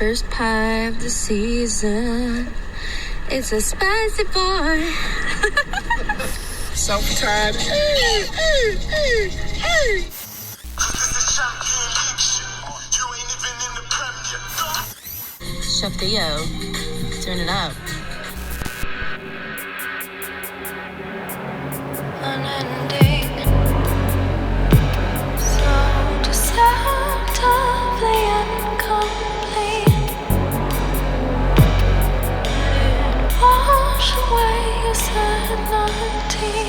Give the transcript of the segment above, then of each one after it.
first pie of the season. It's a spicy boy. Summertime. Chef Theo, turn it up. Unending, so deceptively incomplete. Wash away your sanity.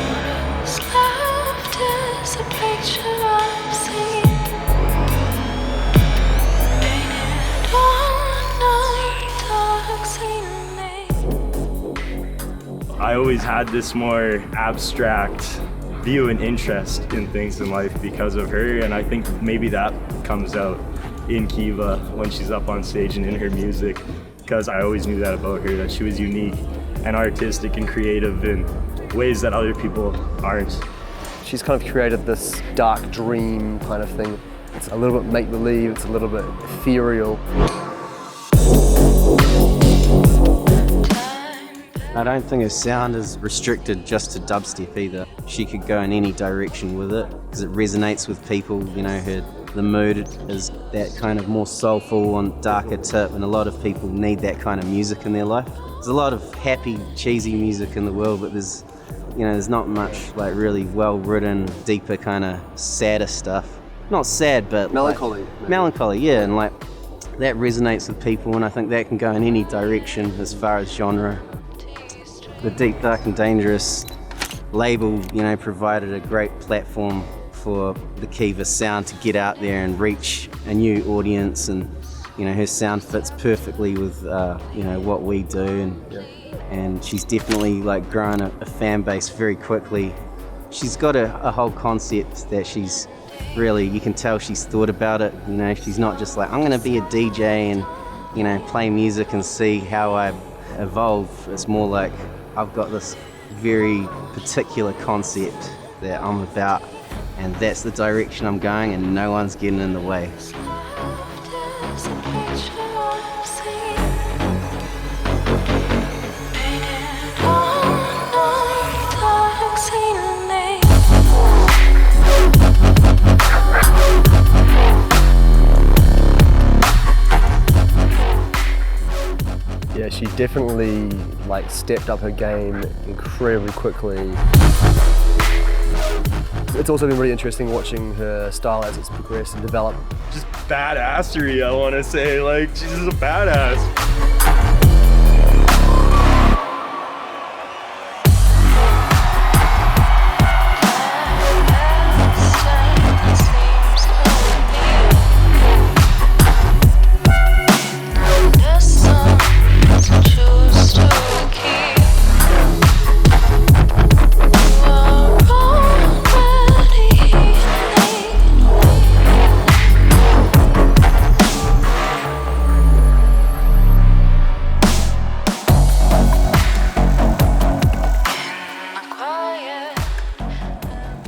What is left is a picture I've seen. Painted on a dark scene. I always had this more abstract view and interest in things in life because of her, and I think maybe that comes out in Khiva when she's up on stage and in her music, because I always knew that about her, that she was unique and artistic and creative in ways that other people aren't. She's kind of created this dark dream kind of thing. It's a little bit make-believe, it's a little bit ethereal. I don't think her sound is restricted just to dubstep either. She could go in any direction with it because it resonates with people. You know, the mood is that kind of more soulful and darker tip, and a lot of people need that kind of music in their life. There's a lot of happy, cheesy music in the world, but there's not much like really well-written, deeper kind of sadder stuff. Not sad, but melancholy. Like, melancholy, yeah, and like that resonates with people, and I think that can go in any direction as far as genre. The Deep, Dark and Dangerous label, provided a great platform for the Khiva sound to get out there and reach a new audience, and her sound fits perfectly with what we do, and she's definitely like grown a fan base very quickly. She's got a whole concept that she's really, you can tell she's thought about it. She's not just like, I'm going to be a DJ and play music and see how I evolve. It's more like, I've got this very particular concept that I'm about, and that's the direction I'm going, and no one's getting in the way. Yeah, she definitely stepped up her game incredibly quickly. It's also been really interesting watching her style as it's progressed and developed. Just badassery, I want to say. Like, she's just a badass.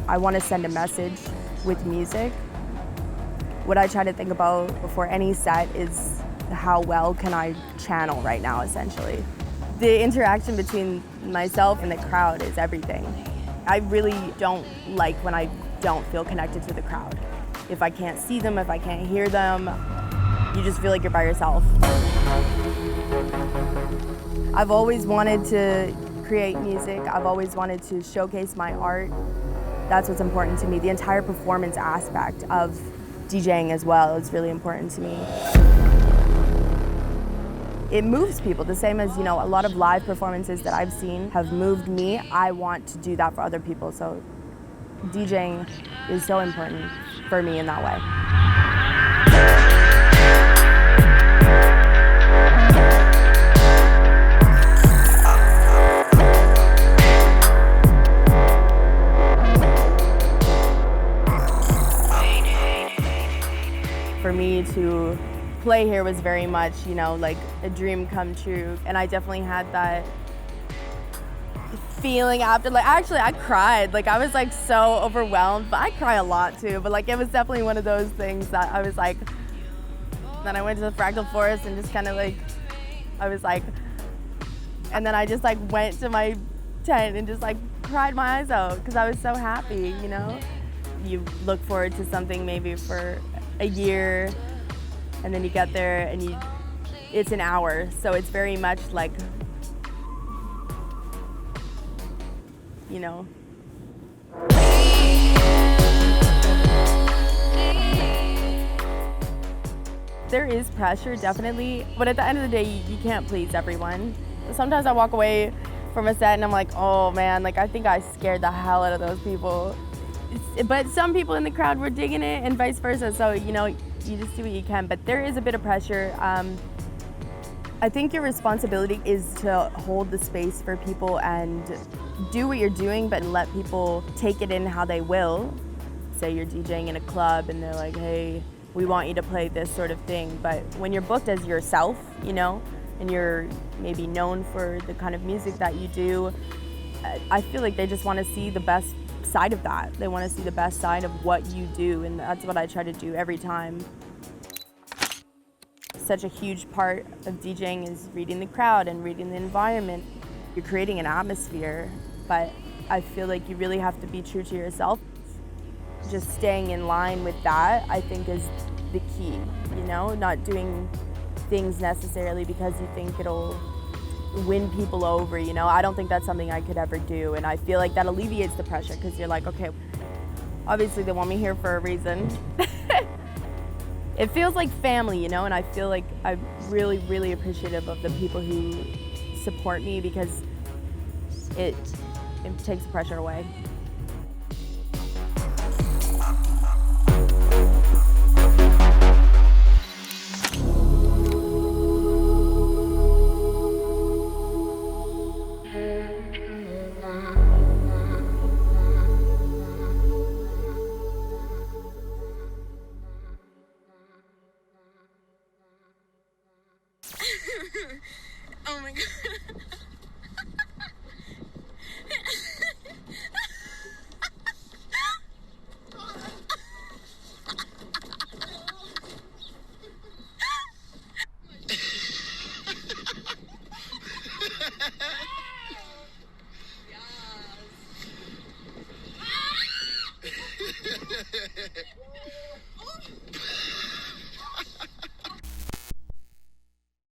I want to send a message with music. What I try to think about before any set is how well can I channel right now, essentially. The interaction between myself and the crowd is everything. I really don't like when I don't feel connected to the crowd. If I can't see them, if I can't hear them, you just feel like you're by yourself. I've always wanted to create music. I've always wanted to showcase my art. That's what's important to me. The entire performance aspect of DJing as well is really important to me. It moves people, the same as, a lot of live performances that I've seen have moved me. I want to do that for other people, so DJing is so important for me in that way. For me to play here was very much, like a dream come true. And I definitely had that feeling after, like, actually I cried. Like, I was like so overwhelmed, but I cry a lot too. But like, it was definitely one of those things that I was like, then I went to the fractal forest and just kind of like, I was like, and then I just like went to my tent and just like cried my eyes out because I was so happy, you know? You look forward to something maybe for a year, and then you get there and it's an hour. So it's very much like, you know. There is pressure, definitely, but at the end of the day, you can't please everyone. Sometimes I walk away from a set and I'm like, oh man, like I think I scared the hell out of those people. But some people in the crowd were digging it and vice versa, so you know, you just do what you can, but there is a bit of pressure. I think your responsibility is to hold the space for people and do what you're doing, but let people take it in how they will. Say you're DJing in a club and they're like, hey, we want you to play this sort of thing. But when you're booked as yourself, you know, and you're maybe known for the kind of music that you do, I feel like they just want to see the best side of that. They want to see the best side of what you do, and that's what I try to do every time. Such a huge part of DJing is reading the crowd and reading the environment. You're creating an atmosphere, but I feel like you really have to be true to yourself. Just staying in line with that, I think, is the key, you know? Not doing things necessarily because you think it'll win people over, you know? I don't think that's something I could ever do, and I feel like that alleviates the pressure because you're like, okay, obviously they want me here for a reason. It feels like family, you know, and I feel like I'm really, really appreciative of the people who support me because it takes pressure away.